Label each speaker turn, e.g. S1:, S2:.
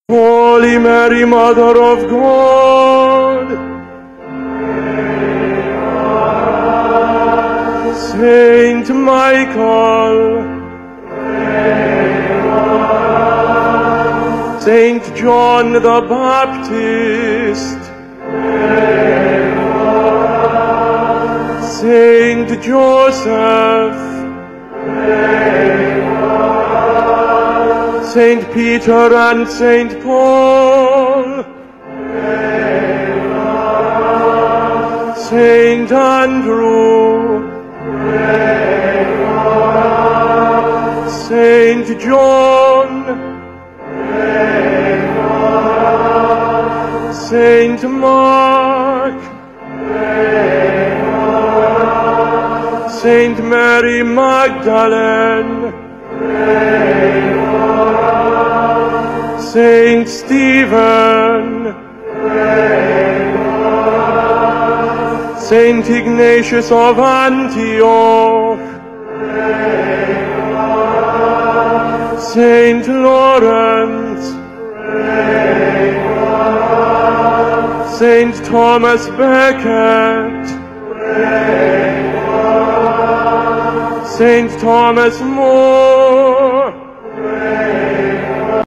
S1: Holy Mary, Mother of God, Saint Michael, Saint John the Baptist, Saint Joseph, Saint Peter and Saint Paul, Saint Andrew, Saint John, Saint Mark, Saint Mary Magdalene, Saint Stephen, Saint Ignatius of Antioch, Saint Lawrence, Saint Thomas Becket, Saint Thomas More,